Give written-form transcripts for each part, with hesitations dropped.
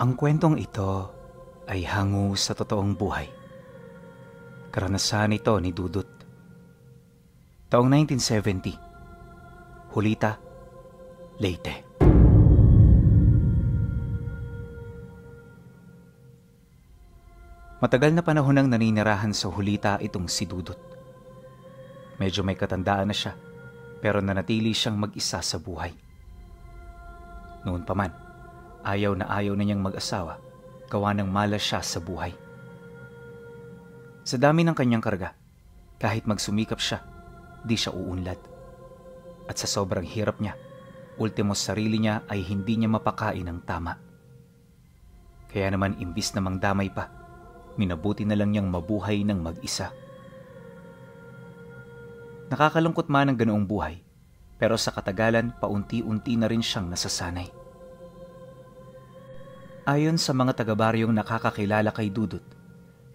Ang kwentong ito ay hango sa totoong buhay. Karanasan ito ni Dudut. Taong 1970, Julita, Leyte. Matagal na panahon nang naninirahan sa Julita itong si Dudut. Medyo may katandaan na siya, pero nanatili siyang mag-isa sa buhay. Noon pa man, ayaw na niyang mag-asawa, gawa ng malas siya sa buhay. Sa dami ng kanyang karga, kahit magsumikap siya, di siya uunlad. At sa sobrang hirap niya, ultimo sarili niya ay hindi niya mapakain ng tama. Kaya naman imbis na mangdamay pa, minabuti na lang niyang mabuhay ng mag-isa. Nakakalungkot man ang ganoong buhay, pero sa katagalan paunti-unti na rin siyang nasasanay. Ayon sa mga taga-baryong nakakakilala kay Dudut,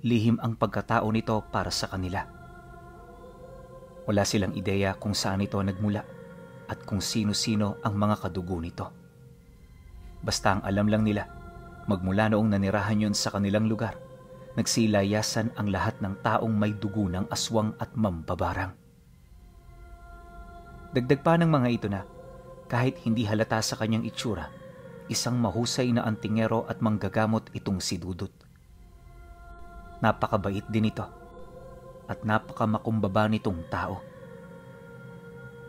lihim ang pagkatao nito para sa kanila. Wala silang ideya kung saan ito nagmula at kung sino-sino ang mga kadugo nito. Basta ang alam lang nila, magmula noong nanirahan yon sa kanilang lugar, nagsilayasan ang lahat ng taong may dugo ng aswang at mambabarang. Dagdag pa ng mga ito na, kahit hindi halata sa kanyang itsura, isang mahusay na antingero at manggagamot itong si Dudut. Napakabait din ito at napakamakumbaba nitong tao.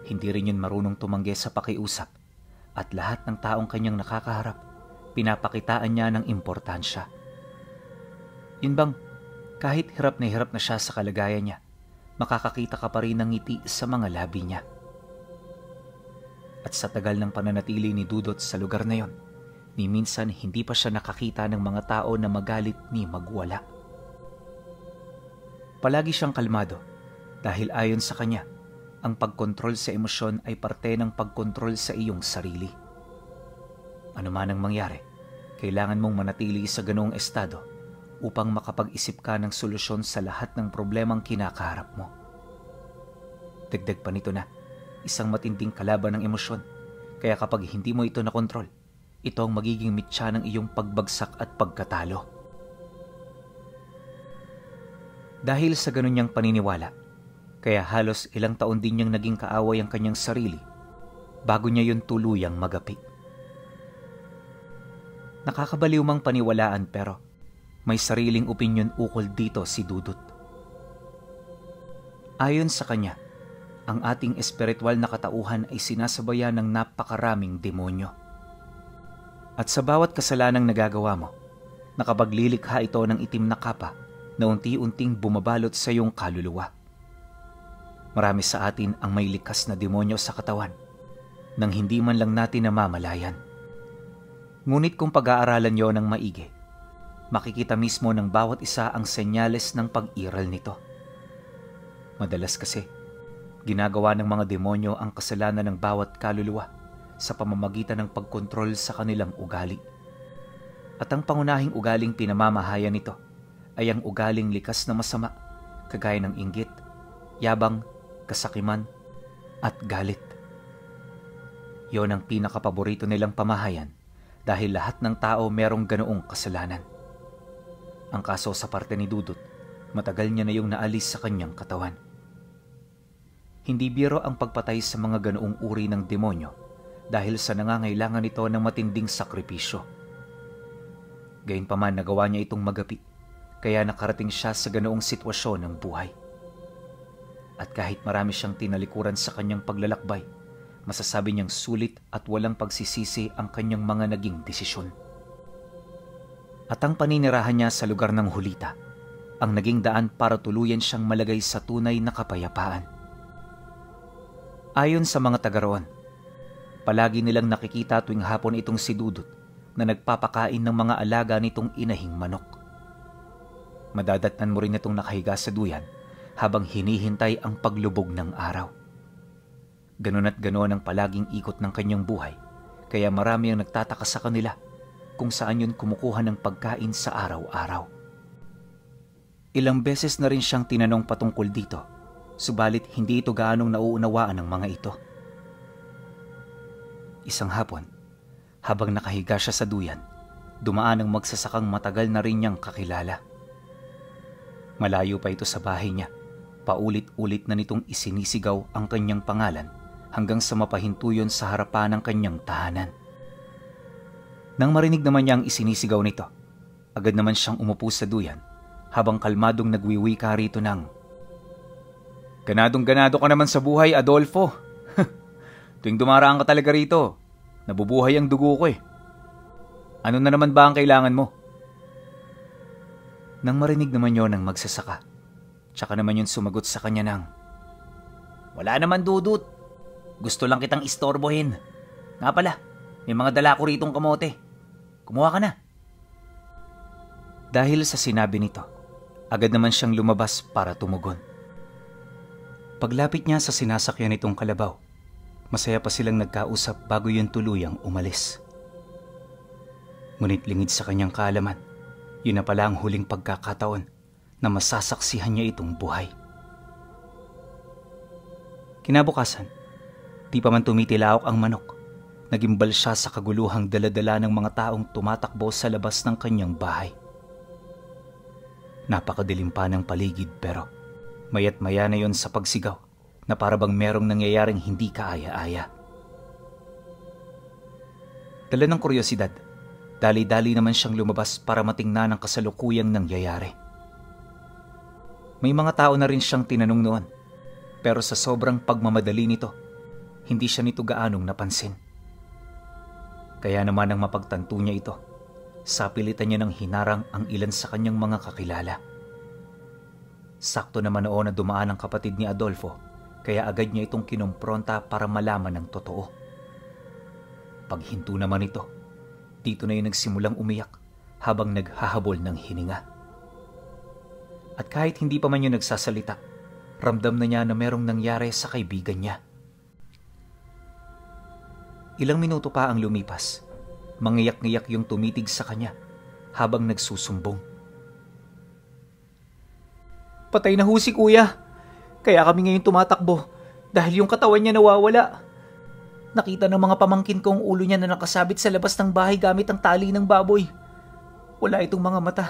Hindi rin yun marunong tumanggi sa pakiusap at lahat ng taong kanyang nakakaharap, pinapakitaan niya ng importansya. Yun bang, kahit hirap na siya sa kalagayan niya, makakakita ka pa rin ng ngiti sa mga labi niya. At sa tagal ng pananatili ni Dudut sa lugar na yon, ni minsan hindi pa siya nakakita ng mga tao na magalit ni magwala. Palagi siyang kalmado dahil ayon sa kanya, ang pagkontrol sa emosyon ay parte ng pagkontrol sa iyong sarili. Ano man ang mangyari, kailangan mong manatili sa ganoong estado upang makapag-isip ka ng solusyon sa lahat ng problemang kinakaharap mo. Dagdag pa nito na, isang matinding kalaban ng emosyon, kaya kapag hindi mo ito nakontrol, ito ang magiging mitya ng iyong pagbagsak at pagkatalo. Dahil sa ganun niyang paniniwala, kaya halos ilang taon din niyang naging kaaway ang kanyang sarili bago niya yun tuluyang magapi. Nakakabaliw mang paniwalaan pero may sariling opinyon ukol dito si Dudut. Ayon sa kanya, ang ating espiritual na katauhan ay sinasabayan ng napakaraming demonyo. At sa bawat kasalanang nagagawa mo, nakapaglilikha ito ng itim na kapa na unti-unting bumabalot sa iyong kaluluwa. Marami sa atin ang may likas na demonyo sa katawan nang hindi man lang natin namamalayan. Ngunit kung pag-aaralan niyo ng maigi, makikita mismo ng bawat isa ang senyales ng pag-iral nito. Madalas kasi, ginagawa ng mga demonyo ang kasalanan ng bawat kaluluwa sa pamamagitan ng pagkontrol sa kanilang ugali. At ang pangunahing ugaling pinamamahayan nito ay ang ugaling likas na masama, kagaya ng inggit, yabang, kasakiman, at galit. Yon ang pinakapaborito nilang pamahayan dahil lahat ng tao merong ganoong kasalanan. Ang kaso sa parte ni Dudut, matagal niya na yung naalis sa kanyang katawan. Hindi biro ang pagpatay sa mga ganoong uri ng demonyo dahil sa nangangailangan nito ng matinding sakripisyo. Gayunpaman nagawa niya itong magapi, kaya nakarating siya sa ganoong sitwasyon ng buhay. At kahit marami siyang tinalikuran sa kanyang paglalakbay, masasabi niyang sulit at walang pagsisisi ang kanyang mga naging desisyon. At ang paninirahan niya sa lugar ng Julita, ang naging daan para tuluyan siyang malagay sa tunay na kapayapaan. Ayon sa mga taga roon, palagi nilang nakikita tuwing hapon itong si Dudut na nagpapakain ng mga alaga nitong inahing manok. Madadatnan mo rin itong nakahiga sa duyan habang hinihintay ang paglubog ng araw. Ganon at ganon ang palaging ikot ng kanyang buhay, kaya marami ang nagtataka sa kanila kung saan yun kumukuha ng pagkain sa araw-araw. Ilang beses na rin siyang tinanong patungkol dito, subalit hindi ito gaanong nauunawaan ng mga ito. Isang hapon, habang nakahiga siya sa duyan, dumaan ang magsasakang matagal na rin niyang kakilala. Malayo pa ito sa bahay niya. Paulit-ulit na nitong isinisigaw ang kanyang pangalan hanggang sa mapahinto yun sa harapan ng kanyang tahanan. Nang marinig naman niya ang isinisigaw nito, agad naman siyang umupo sa duyan habang kalmadong nagwiwika rito ng, "Ganadong-ganado ka naman sa buhay, Adolfo. Tuwing dumaraan ka talaga rito, nabubuhay ang dugo ko eh. Ano na naman ba ang kailangan mo?" Nang marinig naman yon ng magsasaka, tsaka naman yun sumagot sa kanya ng, "Wala naman, Dudut. Gusto lang kitang istorbohin. Nga pala, may mga dala ko ritong kamote. Kumuha ka na." Dahil sa sinabi nito, agad naman siyang lumabas para tumugon. Paglapit niya sa sinasakyan nitong kalabaw, masaya pa silang nagkausap bago yun tuluyang umalis. Ngunit lingid sa kanyang kaalaman, yun na pala ang huling pagkakataon na masasaksihan niya itong buhay. Kinabukasan, di pa man tumitilaok ang manok, nagimbal siya sa kaguluhang daladala ng mga taong tumatakbo sa labas ng kanyang bahay. Napakadilim pa ng paligid pero maya't maya na yon sa pagsigaw na parabang merong nangyayaring hindi kaaya-aya. Dala ng kuryosidad, dali-dali naman siyang lumabas para matingnan ang kasalukuyang nangyayari. May mga tao na rin siyang tinanong noon, pero sa sobrang pagmamadali nito, hindi siya nito gaanong napansin. Kaya naman ang mapagtanto niya ito, sapilitan niya ng hinarang ang ilan sa kanyang mga kakilala. Sakto naman noon na dumaan ang kapatid ni Adolfo, kaya agad niya itong kinompronta para malaman ang totoo. Paghinto naman ito, dito na yung nagsimulang umiyak habang naghahabol ng hininga. At kahit hindi pa man yung nagsasalita, ramdam na niya na merong nangyari sa kaibigan niya. Ilang minuto pa ang lumipas, mangiyak-ngiyak yung tumitig sa kanya habang nagsusumbong. "Patay na ho si kuya, kaya kami ngayon tumatakbo dahil yung katawan niya nawawala. Nakita ng mga pamangkin ko ang ulo niya na nakasabit sa labas ng bahay gamit ang tali ng baboy. Wala itong mga mata,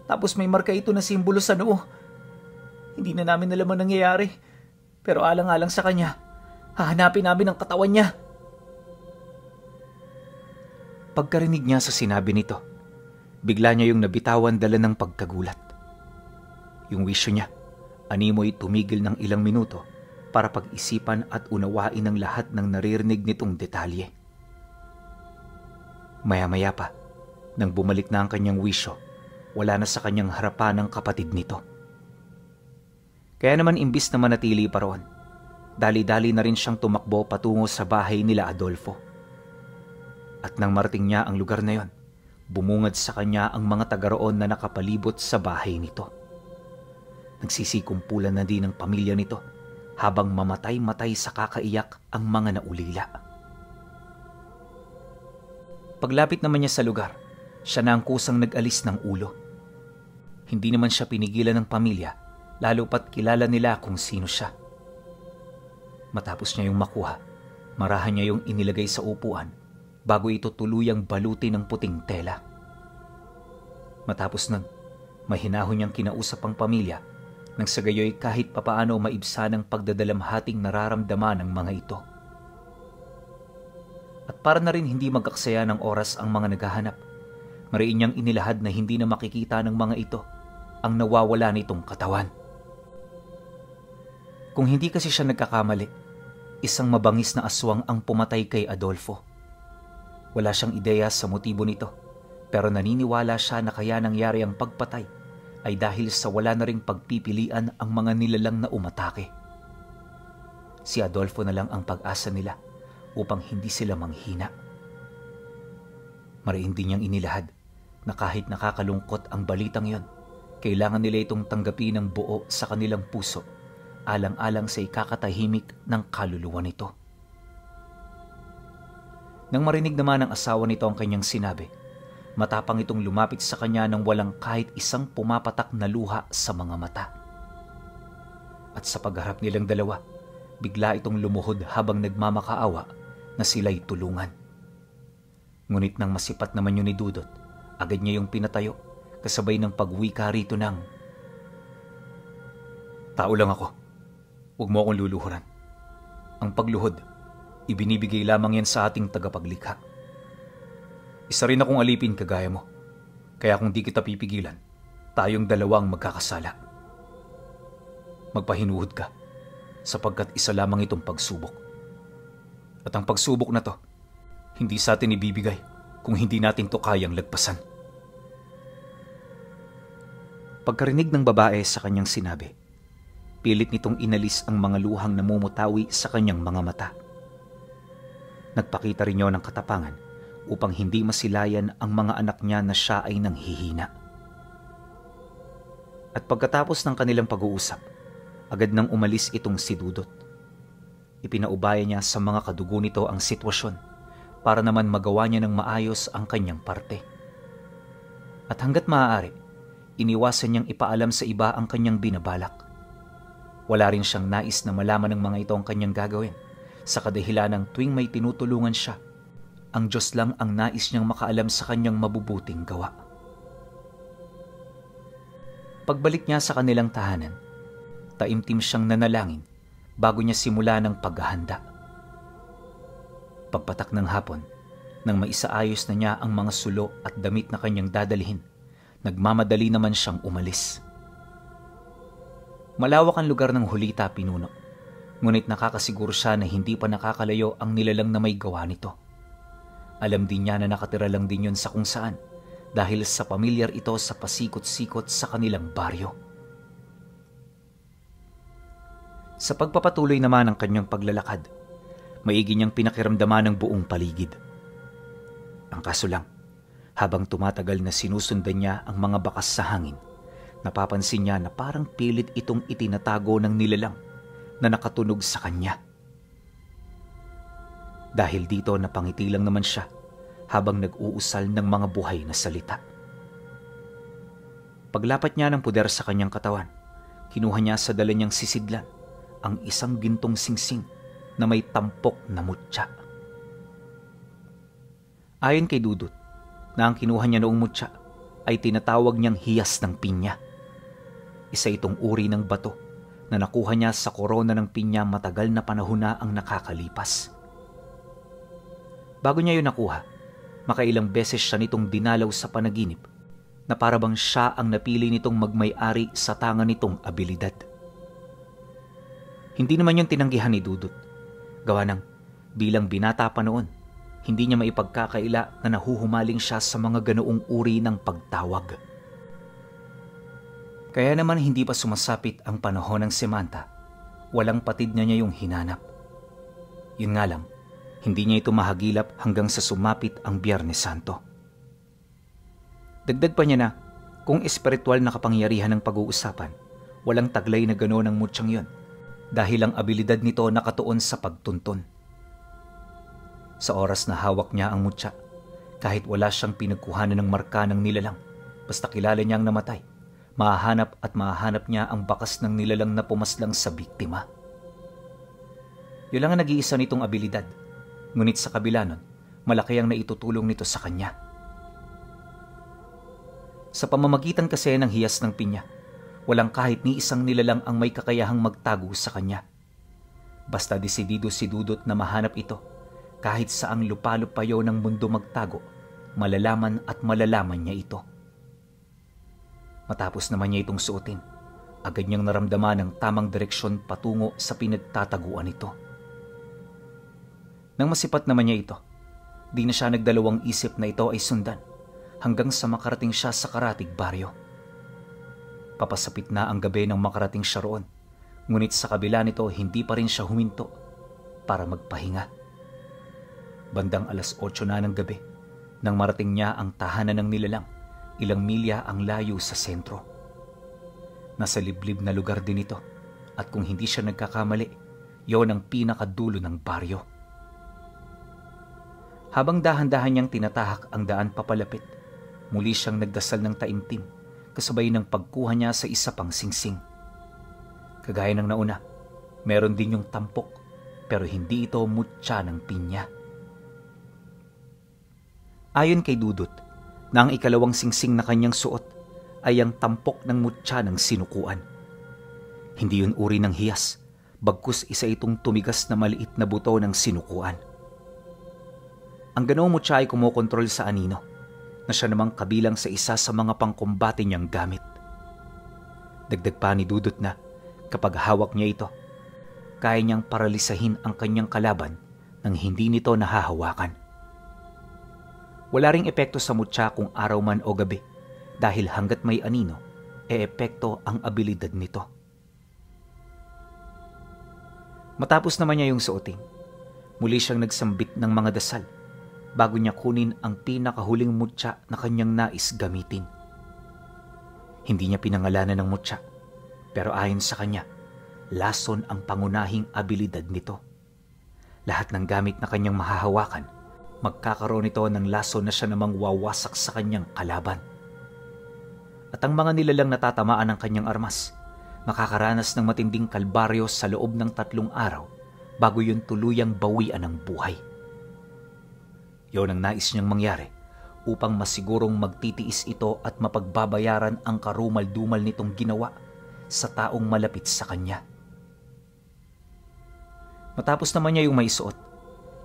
tapos may marka ito na simbolo sa noo. Hindi na namin alam ang nangyayari, pero alang-alang sa kanya, hahanapin namin ang katawan niya." Pagkarinig niya sa sinabi nito, bigla niya yung nabitawan dala ng pagkagulat. Yung wisyo niya, animoy tumigil ng ilang minuto para pag-isipan at unawain ang lahat ng naririnig nitong detalye. Maya-maya pa, nang bumalik na ang kanyang wisyo, wala na sa kanyang harapan ang kapatid nito. Kaya naman imbis na manatili pa roon, dali-dali na rin siyang tumakbo patungo sa bahay nila Adolfo. At nang marating niya ang lugar na yon, bumungad sa kanya ang mga taga-roon na nakapalibot sa bahay nito. Nagsisikumpulan na din ang pamilya nito habang mamatay-matay sa kakaiyak ang mga naulila. Paglapit naman niya sa lugar, siya na ang kusang nag-alis ng ulo. Hindi naman siya pinigilan ng pamilya, lalo pat kilala nila kung sino siya. Matapos niya yung makuha, marahan niya yung inilagay sa upuan bago ito tuluyang balutin ng puting tela. Matapos nun, mahinahon niyang kinausap ang pamilya nang sa gayoy kahit papaano maibsan ang pagdadalamhating nararamdaman ng mga ito. At para na rin hindi magkaksaya ng oras ang mga naghahanap, mariin niyang inilahad na hindi na makikita ng mga ito ang nawawala nitong katawan. Kung hindi kasi siya nagkakamali, isang mabangis na aswang ang pumatay kay Adolfo. Wala siyang ideya sa motibo nito, pero naniniwala siya na kaya nangyari ang pagpatay ay dahil sa wala na ring pagpipilian ang mga nilalang na umatake. Si Adolfo na lang ang pag-asa nila upang hindi sila manghina. Mariin din niyang inilahad na kahit nakakalungkot ang balitang yon, kailangan nila itong tanggapin ng buo sa kanilang puso, alang-alang sa ikakatahimik ng kaluluwa nito. Nang marinig naman ng asawa nito ang kanyang sinabi, matapang itong lumapit sa kanya nang walang kahit isang pumapatak na luha sa mga mata. At sa pagharap nilang dalawa, bigla itong lumuhod habang nagmamakaawa na sila'y tulungan. Ngunit nang masipat naman yun ni Dudot, Agad niya yung pinatayo, kasabay ng pagwika rito ng, "Tao lang ako. Huwag mo akong luluhuran. Ang pagluhod, ibinibigay lamang yan sa ating tagapaglikha. Isa rin akong alipin kagaya mo. Kaya kung di kita pipigilan, tayong dalawang magkakasala. Magpahinuhod ka, sapagkat isa lamang itong pagsubok. At ang pagsubok na to, hindi sa atin ibibigay kung hindi natin to kayang lagpasan." Pagkarinig ng babae sa kanyang sinabi, pilit nitong inalis ang mga luhang namumutawi sa kanyang mga mata. Nagpakita rin niya ng katapangan upang hindi masilayan ang mga anak niya na siya ay nanghihina. At pagkatapos ng kanilang pag-uusap, agad nang umalis itong si Dudut. Ipinaubaya niya sa mga kadugo nito ang sitwasyon para naman magawa niya ng maayos ang kanyang parte. At hanggat maaari, iniwasan niyang ipaalam sa iba ang kanyang binabalak. Wala rin siyang nais na malaman ng mga ito ang kanyang gagawin sa kadahilanang tuwing may tinutulungan siya, ang Diyos lang ang nais niyang makaalam sa kanyang mabubuting gawa. Pagbalik niya sa kanilang tahanan, taimtim siyang nanalangin bago niya simula ng paghahanda. Pagpatak ng hapon, nang maisaayos na niya ang mga sulo at damit na kanyang dadalhin, nagmamadali naman siyang umalis. Malawak ang lugar ng Hulita Pinuno, ngunit nakakasiguro siya na hindi pa nakakalayo ang nilalang na may gawa nito. Alam din niya na nakatira lang din yun sa kung saan dahil sa pamilyar ito sa pasikot-sikot sa kanilang baryo. Sa pagpapatuloy naman ng kanyang paglalakad, maigi niyang pinakiramdaman ng buong paligid. Ang kaso lang, habang tumatagal na sinusundan niya ang mga bakas sa hangin, napapansin niya na parang pilit itong itinatago ng nilalang na nakatunog sa kanya. Dahil dito napangiti lang naman siya habang nag-uusal ng mga buhay na salita. Paglapat niya ng puder sa kanyang katawan, kinuha niya sa dala niyang sisidlan ang isang gintong singsing na may tampok na mutya. Ayon kay Dudut, na ang kinuha niya noong mutya ay tinatawag niyang hiyas ng pinya. Isa itong uri ng bato na nakuha niya sa korona ng pinya matagal na panahon na ang nakakalipas. Bago niya yun nakuha, makailang beses siya nitong dinalaw sa panaginip na parabang siya ang napili nitong magmay-ari sa tangan nitong abilidad. Hindi naman yun tinanggihan ni Dudut. Gawa ng bilang binata pa noon, hindi niya maipagkakaila na nahuhumaling siya sa mga ganoong uri ng pagtawag. Kaya naman hindi pa sumasapit ang panahon ng Semanta, walang patid na niya yung hinanap. Yun nga lang, hindi niya ito mahagilap hanggang sa sumapit ang Biyernes Santo. Dagdag pa niya na, kung espiritual na kapangyarihan ng pag-uusapan, walang taglay na gano'n ang mutsyang yun, dahil ang abilidad nito nakatuon sa pagtuntun. Sa oras na hawak niya ang mutya, kahit wala siyang pinagkuhanan ng marka ng nilalang, basta kilala niyang namatay, mahahanap niya ang bakas ng nilalang na pumaslang sa biktima. Yun lang ang nag-iisa nitong abilidad, ngunit sa kabila nun, malaki ang naitutulong nito sa kanya. Sa pamamagitan kasi ng hiyas ng pinya, walang kahit ni isang nilalang ang may kakayahang magtago sa kanya. Basta desidido si Dudut na mahanap ito, kahit saang lupalupayo ng mundo magtago, malalaman at malalaman niya ito. Matapos naman niya itong suotin, agad niyang naramdaman ang tamang direksyon patungo sa pinagtataguan nito. Nang masipat naman niya ito, di na siya nagdalawang isip na ito ay sundan hanggang sa makarating siya sa karatig baryo. Papasapit na ang gabi nang makarating siya roon, ngunit sa kabila nito hindi pa rin siya huminto para magpahinga. Bandang 8:00 na ng gabi, nang marating niya ang tahanan ng nilalang, ilang milya ang layo sa sentro. Nasa liblib na lugar din ito, at kung hindi siya nagkakamali, yon ang pinakadulo ng baryo. Habang dahan-dahan niyang tinatahak ang daan papalapit, muli siyang nagdasal ng taimtim, kasabay ng pagkuha niya sa isa pang singsing. Kagaya ng nauna, meron din yung tampok, pero hindi ito mutya ng pinya. Ayon kay Dudut, na ang ikalawang singsing na kanyang suot ay ang tampok ng mutya ng sinukuan. Hindi yun uri ng hiyas, bagkus isa itong tumigas na maliit na buto ng sinukuan. Ang ganoong mutya ay kumokontrol sa anino, na siya namang kabilang sa isa sa mga pangkumbate niyang gamit. Dagdag pa ni Dudut na kapag hawak niya ito, kaya niyang paralisahin ang kanyang kalaban nang hindi nito nahahawakan. Wala ring epekto sa mutya kung araw man o gabi dahil hanggat may anino, epekto ang abilidad nito. Matapos naman niya yung suoting, muli siyang nagsambit ng mga dasal bago niya kunin ang pinakahuling mutya na kanyang nais gamitin. Hindi niya pinangalanan ng mutya, pero ayon sa kanya, lason ang pangunahing abilidad nito. Lahat ng gamit na kanyang mahahawakan, magkakaroon ito ng lason na siya namang wawasak sa kanyang kalaban. At ang mga nilalang natatamaan ng kanyang armas, makakaranas ng matinding kalbaryo sa loob ng 3 araw bago yun tuluyang bawian ng buhay. Yon ang nais niyang mangyari upang masigurong magtitiis ito at mapagbabayaran ang karumal-dumal nitong ginawa sa taong malapit sa kanya. Matapos naman niya yung maisuot,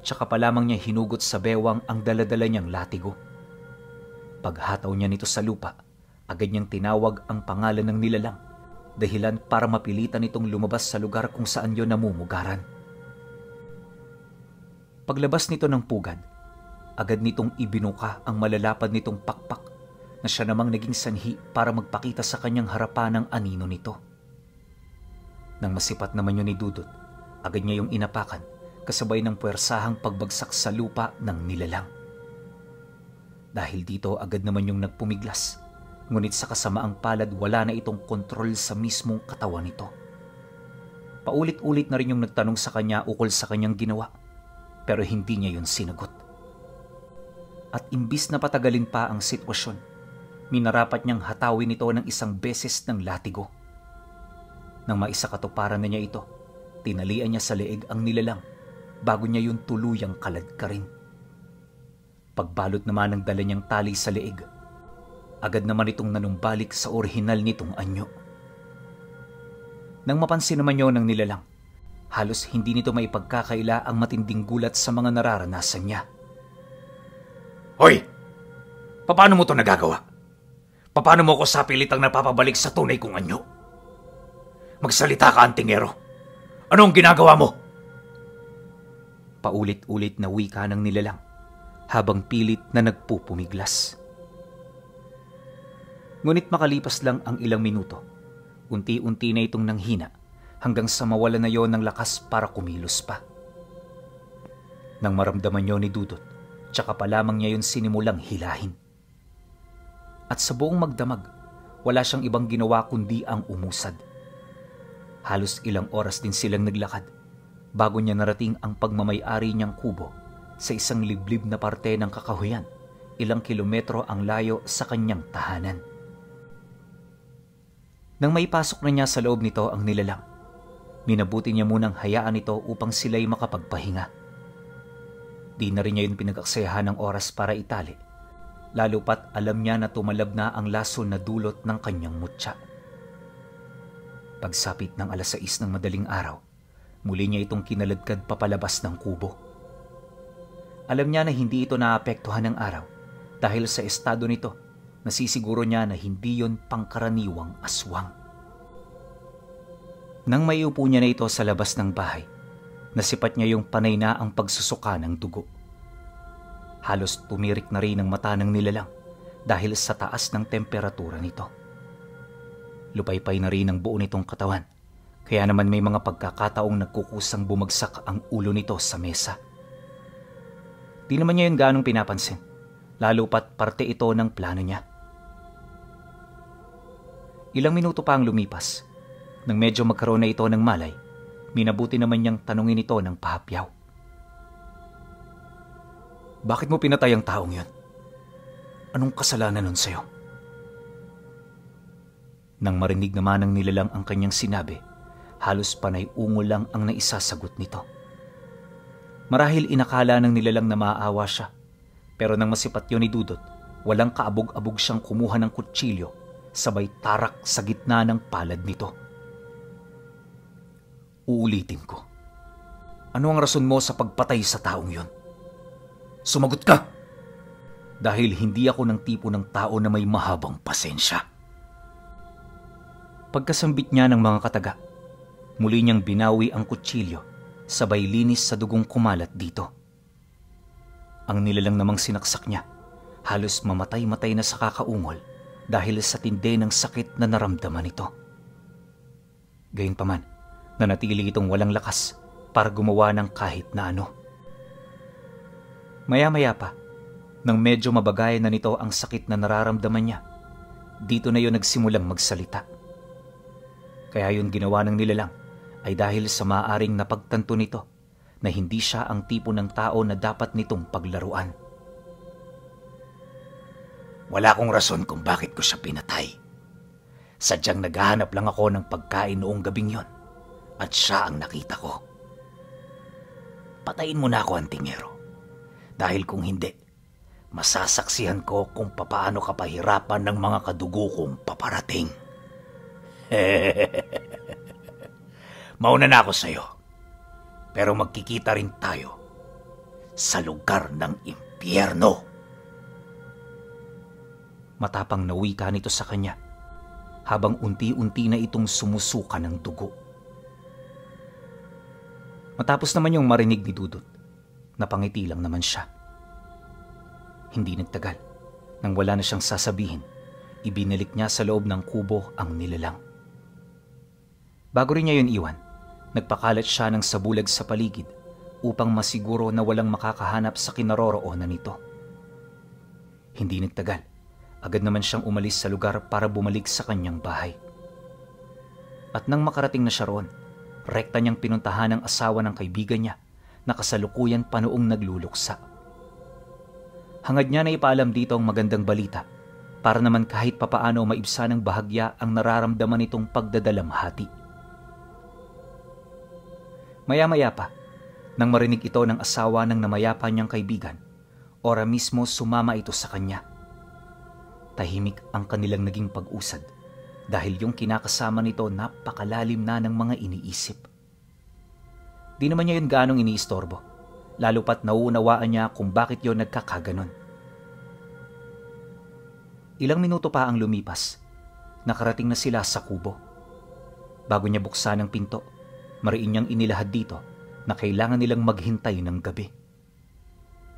tsaka pa lamang niya hinugot sa bewang ang daladala niyang latigo. Paghataw niya nito sa lupa, agad niyang tinawag ang pangalan ng nilalang, dahilan para mapilitan nitong lumabas sa lugar kung saan yun namumugaran. Paglabas nito ng pugad, agad nitong ibinuka ang malalapad nitong pakpak na siya namang naging sanhi para magpakita sa kanyang harapan ng anino nito. Nang masipat naman yun ni Dudut, agad niya yung inapakan kasabay ng puwersahang pagbagsak sa lupa ng nilalang. Dahil dito agad naman yung nagpumiglas, ngunit sa kasamaang palad wala na itong kontrol sa mismong katawan nito. Paulit-ulit na rin yung nagtanong sa kanya ukol sa kanyang ginawa, pero hindi niya yun sinagot. At imbis na patagalin pa ang sitwasyon, minarapat niyang hatawin ito ng 1 beses ng latigo. Nang maisakatuparan na niya ito, tinalian niya sa leeg ang nilalang bago niya yun tuluyang kaladkarin. Pagbalot naman ng dala niyang tali sa leeg, agad naman itong nanumbalik sa orihinal nitong anyo. Nang mapansin naman yun ng nilalang, halos hindi nito maipagkakaila ang matinding gulat sa mga nararanasan niya. Hoy! Paano mo ito nagagawa? Paano mo ko sa pilitang napapabalik sa tunay kong anyo? Magsalita ka, antingero. Ano ang ginagawa mo? Paulit-ulit na wika ng nilalang habang pilit na nagpupumiglas. Ngunit makalipas lang ang ilang minuto, unti-unti na itong nanghina hanggang sa mawala na yon ng lakas para kumilos pa. Nang maramdaman yon ni Dudut, tsaka pa lamang niya yun sinimulang hilahin. At sa buong magdamag, wala siyang ibang ginawa kundi ang umusad. Halos ilang oras din silang naglakad bago niya narating ang pagmamay-ari niyang kubo sa isang liblib na parte ng kakahuyan, ilang kilometro ang layo sa kanyang tahanan. Nang maipasok na niya sa loob nito ang nilalang, minabuti niya munang hayaan ito upang sila'y makapagpahinga. Di na rin niya yun pinag-aksayahan ng oras para itali, lalo pat alam niya na tumalab na ang lason na dulot ng kanyang mutya. Pagsapit ng 6:00 ng madaling araw, muli niya itong kinaladkad papalabas ng kubo. Alam niya na hindi ito naapektuhan ng araw dahil sa estado nito, nasisiguro niya na hindi yon pangkaraniwang aswang. Nang maiupo niya na ito sa labas ng bahay, nasipat niya yung panay na ang pagsusuka ng dugo. Halos tumirik na rin ang mata ng nilalang dahil sa taas ng temperatura nito. Lupaypay na rin ang buo nitong katawan, kaya naman may mga pagkakataong nagkukusang bumagsak ang ulo nito sa mesa. Di naman niya yun ganong pinapansin, lalo pat parte ito ng plano niya. Ilang minuto pa ang lumipas, nang medyo magkaroon na ito ng malay, minabuti naman niyang tanungin ito ng pahapyaw. Bakit mo pinatay ang taong yun? Anong kasalanan nun sa'yo? Nang marinig naman ng nilalang ang kanyang sinabi, halos panay ungo lang ang naisasagot nito. Marahil inakala ng nilalang na maaawa siya, pero nang masipat yun ni Dudut, Walang kaabog-abog siyang kumuha ng kutsilyo, sabay tarak sa gitna ng palad nito. Uulitin ko. Ano ang rason mo sa pagpatay sa taong yon? Sumagot ka! Dahil hindi ako ng tipo ng tao na may mahabang pasensya. Pagkasambit niya ng mga kataga, muli niyang binawi ang kutsilyo, sabay linis sa dugong kumalat dito. Ang nilalang namang sinaksak niya, halos mamatay-matay na sa kakaungol dahil sa tindi ng sakit na naramdaman nito. Gayunpaman, nanatili itong walang lakas para gumawa ng kahit na ano. Maya-maya pa, nang medyo mabagay na nito ang sakit na nararamdaman niya, dito na yun nagsimulang magsalita. Kaya yun ginawa ng nilalang ay dahil sa maaaring napagtanto nito na hindi siya ang tipo ng tao na dapat nitong paglaruan. Wala akong rason kung bakit ko siya pinatay. Sadyang naghahanap lang ako ng pagkain noong gabing yon at siya ang nakita ko. Patayin mo na ako, Antingero. Dahil kung hindi, masasaksihan ko kung papaano ka pahirapan ng mga kadugo kong paparating. Mauna na ako sa'yo. Pero magkikita rin tayo sa lugar ng impyerno. Matapang na wika nito sa kanya habang unti-unti na itong sumusuka ng dugo. Matapos naman yung marinig ni Dudut, napangiti lang naman siya. Hindi nagtagal, nang wala na siyang sasabihin, ibinalik niya sa loob ng kubo ang nilalang. Bago rin niya yun iwan, nagpakalat siya ng sabulag sa paligid upang masiguro na walang makakahanap sa kinaroroonan nito. Hindi nagtagal, agad naman siyang umalis sa lugar para bumalik sa kanyang bahay. At nang makarating na siya roon, rekta niyang pinuntahan ang asawa ng kaibigan niya na kasalukuyan pa noong nagluluksa. Hangad niya na ipaalam dito ang magandang balita para naman kahit papaano maibsan ng bahagya ang nararamdaman nitong pagdadalamhati. Maya-maya pa, nang marinig ito ng asawa ng namayapa niyang kaibigan, ora mismo sumama ito sa kanya. Tahimik ang kanilang naging pag-usad dahil yung kinakasama nito napakalalim na ng mga iniisip. Di naman niya yun gaanong iniistorbo, lalo pat nauunawaan niya kung bakit yun nagkakaganon. Ilang minuto pa ang lumipas, nakarating na sila sa kubo. Bago niya buksan ang pinto, mariin niyang inilahad dito na kailangan nilang maghintay ng gabi.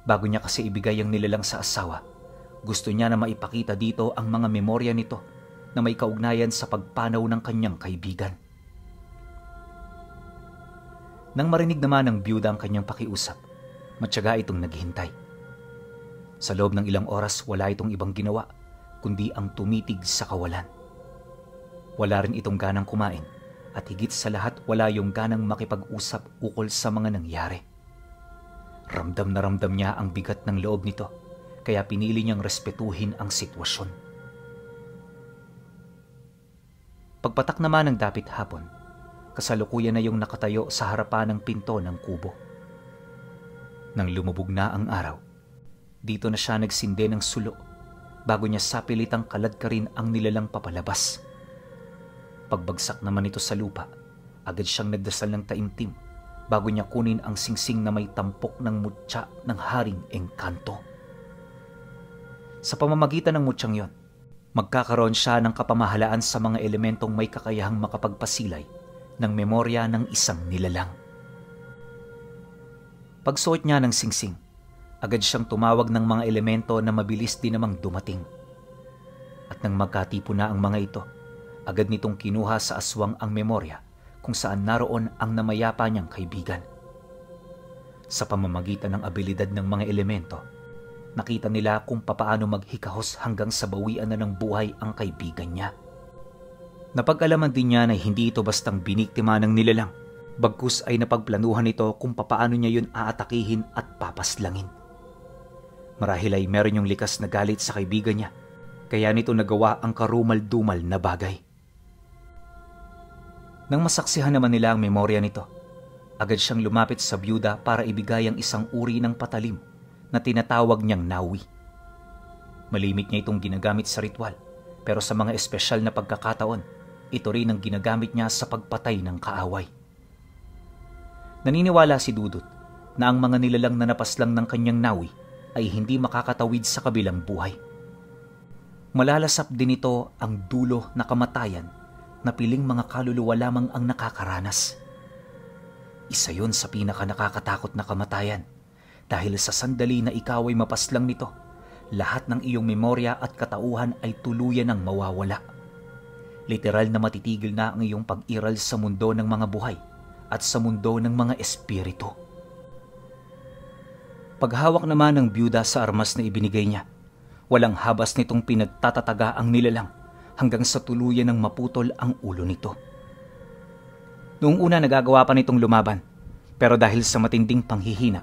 Bago niya kasi ibigay ang nilalang sa asawa, gusto niya na maipakita dito ang mga memorya nito na may kaugnayan sa pagpanaw ng kanyang kaibigan. Nang marinig naman ng biyuda ang kanyang pakiusap, matyaga itong naghintay. Sa loob ng ilang oras, wala itong ibang ginawa, kundi ang tumitig sa kawalan. Wala rin itong ganang kumain, at higit sa lahat wala yung ganang makipag-usap ukol sa mga nangyari. Ramdam na ramdam niya ang bigat ng loob nito, kaya pinili niyang respetuhin ang sitwasyon. Pagpatak naman ng dapit hapon, kasalukuyan na yung nakatayo sa harapan ng pinto ng kubo. Nang lumubog na ang araw, dito na siya nagsindi ng sulo bago niya sapilitang kaladkarin ang nilalang papalabas. Pagbagsak naman ito sa lupa, agad siyang nagdasal ng taimtim bago niya kunin ang singsing na may tampok ng mutya ng Haring Engkanto. Sa pamamagitan ng mutyang yon, magkakaroon siya ng kapamahalaan sa mga elementong may kakayahang makapagpasilay ng memorya ng isang nilalang. Pagsuot niya ng singsing, agad siyang tumawag ng mga elemento na mabilis din namang dumating. At nang magkatipo na ang mga ito, agad nitong kinuha sa aswang ang memorya kung saan naroon ang namayapa niyang kaibigan. Sa pamamagitan ng abilidad ng mga elemento, nakita nila kung papaano maghikahos hanggang sa bawian na ng buhay ang kaibigan niya. Napag-alaman din niya na hindi ito bastang biniktima ng nilalang, bagkus ay napagplanuhan nito kung papaano niya yun aatakihin at papaslangin. Marahil ay meron yung likas na galit sa kaibigan niya, kaya nito nagawa ang karumal-dumal na bagay. Nang masaksihan naman nila ang memorya nito, agad siyang lumapit sa byuda para ibigay ang isang uri ng patalim na tinatawag niyang nawi. Malimit niya itong ginagamit sa ritual, pero sa mga espesyal na pagkakataon, ito rin ang ginagamit niya sa pagpatay ng kaaway. Naniniwala si Dudut na ang mga nilalang na napaslang ng kanyang nawi ay hindi makakatawid sa kabilang buhay. Malalasap din ito ang dulo na kamatayan na piling mga kaluluwa lamang ang nakakaranas. Isa yun sa pinaka nakakatakot na kamatayan dahil sa sandali na ikaw ay mapaslang nito, lahat ng iyong memorya at katauhan ay tuluyan ng mawawala. Literal na matitigil na ang iyong pag-iral sa mundo ng mga buhay at sa mundo ng mga espiritu. Paghawak naman ng byuda sa armas na ibinigay niya, walang habas nitong pinagtatataga ang nilalang hanggang sa tuluyan ng maputol ang ulo nito. Noong una nagagawa pa nitong lumaban, pero dahil sa matinding panghihina,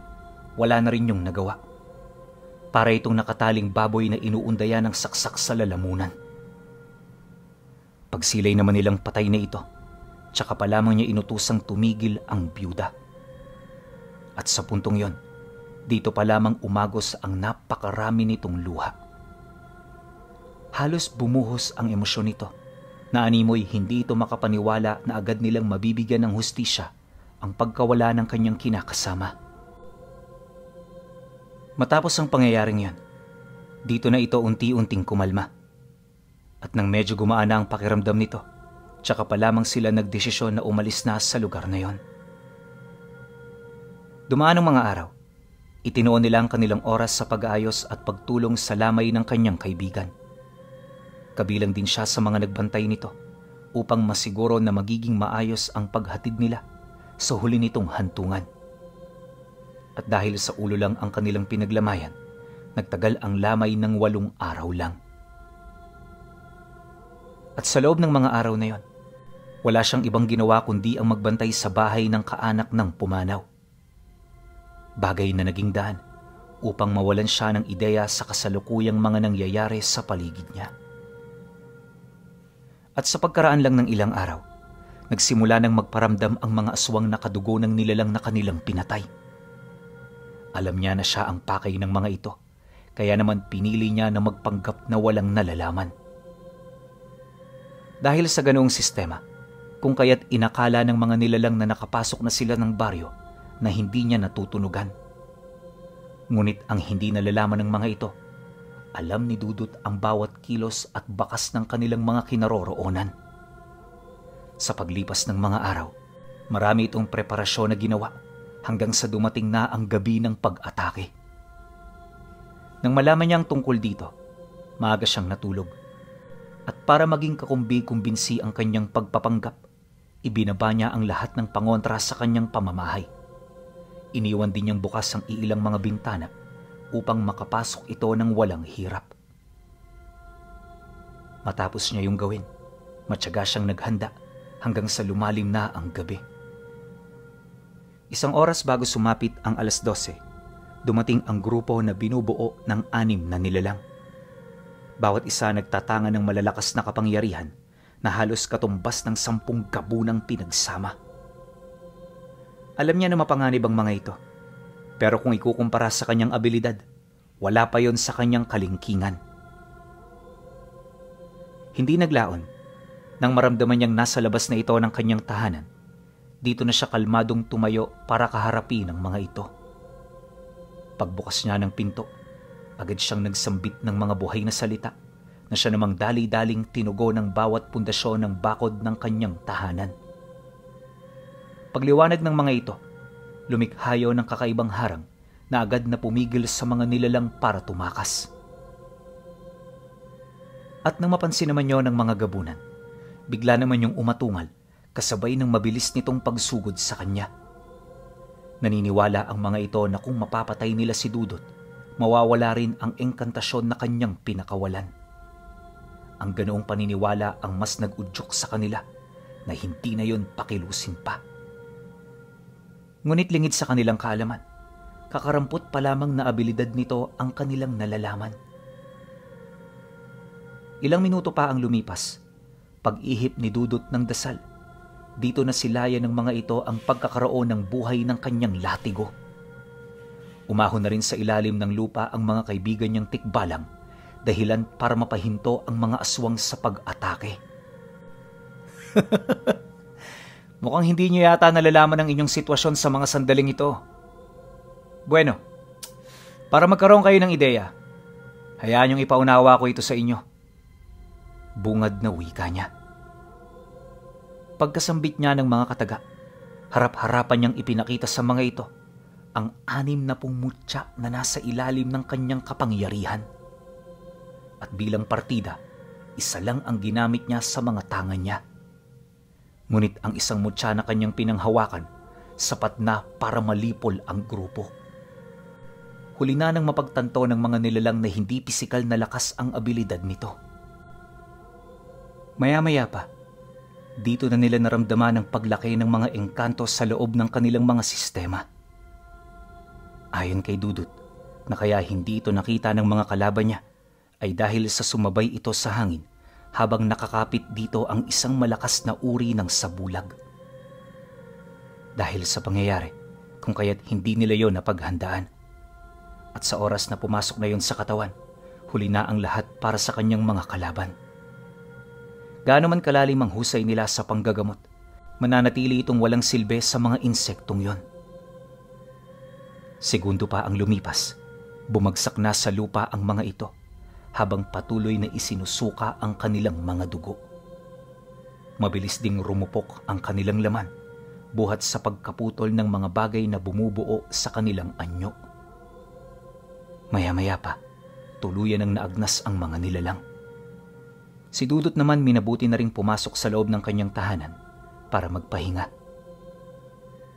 wala na rin yung nagawa. Para itong nakataling baboy na inuundaya ng saksak sa lalamunan. Pagsilay naman nilang patay na ito, tsaka pa lamang niya inutusang tumigil ang byuda. At sa puntong yon, dito pa lamang umagos ang napakarami nitong luha. Halos bumuhos ang emosyon nito, na animoy hindi ito makapaniwala na agad nilang mabibigyan ng hustisya ang pagkawala ng kanyang kinakasama. Matapos ang pangyayaring yan, dito na ito unti-unting kumalma. At nang medyo gumaan na ang pakiramdam nito, tsaka pa lamang sila nagdesisyon na umalis na sa lugar na yon. Dumaan ang mga araw, itinuon nila ang kanilang oras sa pag-aayos at pagtulong sa lamay ng kanyang kaibigan. Kabilang din siya sa mga nagbantay nito upang masiguro na magiging maayos ang paghatid nila sa huli nitong hantungan. At dahil sa ulo lang ang kanilang pinaglamayan, nagtagal ang lamay ng 8 araw lang. At sa loob ng mga araw na yon, wala siyang ibang ginawa kundi ang magbantay sa bahay ng kaanak ng pumanaw. Bagay na naging daan upang mawalan siya ng ideya sa kasalukuyang mga nangyayari sa paligid niya. At sa pagkaraan lang ng ilang araw, nagsimula nang magparamdam ang mga aswang na kadugo ng nilalang na kanilang pinatay. Alam niya na siya ang pakay ng mga ito, kaya naman pinili niya na magpanggap na walang nalalaman. Dahil sa ganoong sistema, kung kaya't inakala ng mga nilalang na nakapasok na sila ng baryo na hindi niya natutunugan. Ngunit ang hindi nalalaman ng mga ito, alam ni Dudut ang bawat kilos at bakas ng kanilang mga kinaroroonan. Sa paglipas ng mga araw, marami itong preparasyon na ginawa hanggang sa dumating na ang gabi ng pag-atake. Nang malaman niyang tungkol dito, maaga siyang natulog. At para maging kakumbi-kumbinsi ang kanyang pagpapanggap, ibinaba niya ang lahat ng pangontra sa kanyang pamamahay. Iniwan din niyang bukas ang iilang mga bintana upang makapasok ito ng walang hirap. Matapos niya yung gawin, matyaga siyang naghanda hanggang sa lumalim na ang gabi. Isang oras bago sumapit ang 12:00, dumating ang grupo na binubuo ng 6 na nilalang. Bawat isa nagtatanga ng malalakas na kapangyarihan na halos katumbas ng 10 gabunang pinagsama. Alam niya na mapanganib ang mga ito, pero kung ikukumpara sa kanyang abilidad, wala pa yon sa kanyang kalingkingan. Hindi naglaon, nang maramdaman niyang nasa labas na ito ng kanyang tahanan, dito na siya kalmadong tumayo para kaharapin ang mga ito. Pagbukas niya ng pinto, agad siyang nagsambit ng mga buhay na salita na siya namang dali-daling tinugo ng bawat pundasyon ng bakod ng kanyang tahanan. Pagliwanag ng mga ito, lumikhayo ng kakaibang harang na agad na pumigil sa mga nilalang para tumakas. At nang mapansin naman yon ng mga gabunan, bigla naman yung umatungal kasabay ng mabilis nitong pagsugod sa kanya. Naniniwala ang mga ito na kung mapapatay nila si Dudut, mawawala rin ang engkantasyon na kanyang pinakawalan. Ang ganoong paniniwala ang mas nag-udyok sa kanila na hindi na yon pakilusin pa. Ngunit lingid sa kanilang kaalaman, kakarampot pa lamang na abilidad nito ang kanilang nalalaman. Ilang minuto pa ang lumipas, pag-ihip ni Dudut ng dasal, dito na silayan ng mga ito ang pagkakaroon ng buhay ng kanyang latigo. Umahon na rin sa ilalim ng lupa ang mga kaibigan niyang tikbalang dahilan para mapahinto ang mga aswang sa pag-atake. Mukhang hindi niyo yata nalalaman ang inyong sitwasyon sa mga sandaling ito. Bueno, para magkaroon kayo ng ideya, hayaan niyong ipaunawa ko ito sa inyo. Bungad na wika niya. Pagkasambit niya ng mga kataga, harap-harapan niyang ipinakita sa mga ito ang 60 mutya na nasa ilalim ng kanyang kapangyarihan. At bilang partida, isa lang ang ginamit niya sa mga tangan niya. Ngunit ang isang mutya na kanyang pinanghawakan, sapat na para malipol ang grupo. Huli na nang mapagtanto ng mga nilalang na hindi pisikal na lakas ang abilidad nito. Maya-maya pa, dito na nila naramdaman ang paglaki ng mga engkanto sa loob ng kanilang mga sistema. Ayon kay Dudut, na kaya hindi ito nakita ng mga kalaban niya ay dahil sa sumabay ito sa hangin habang nakakapit dito ang isang malakas na uri ng sabulag. Dahil sa pangyayari, kung kaya't hindi nila yon napaghandaan. At sa oras na pumasok na yon sa katawan, huli na ang lahat para sa kanyang mga kalaban. Gaano man kalalim ang husay nila sa panggagamot, mananatili itong walang silbi sa mga insektong yon. Segundo pa ang lumipas, bumagsak na sa lupa ang mga ito habang patuloy na isinusuka ang kanilang mga dugo. Mabilis ding rumupok ang kanilang laman buhat sa pagkaputol ng mga bagay na bumubuo sa kanilang anyo. Maya-maya pa, tuluyan ang naagnas ang mga nilalang. Si Dudut naman minabuti na ring pumasok sa loob ng kanyang tahanan para magpahinga.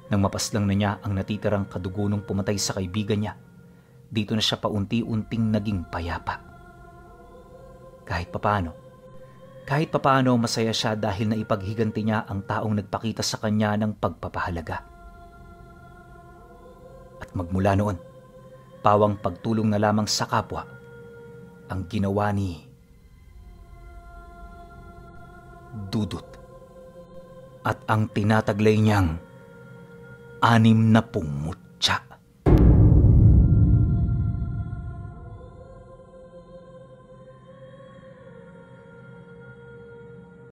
Nang mapaslang na niya ang natitirang kadugo nung pumatay sa kaibigan niya, dito na siya paunti-unting naging payapa. Kahit papaano masaya siya dahil naipaghiganti niya ang taong nagpakita sa kanya ng pagpapahalaga. At magmula noon, pawang pagtulong na lamang sa kapwa ang ginawa ni Dudut. At ang tinataglay niyang 60 mutya.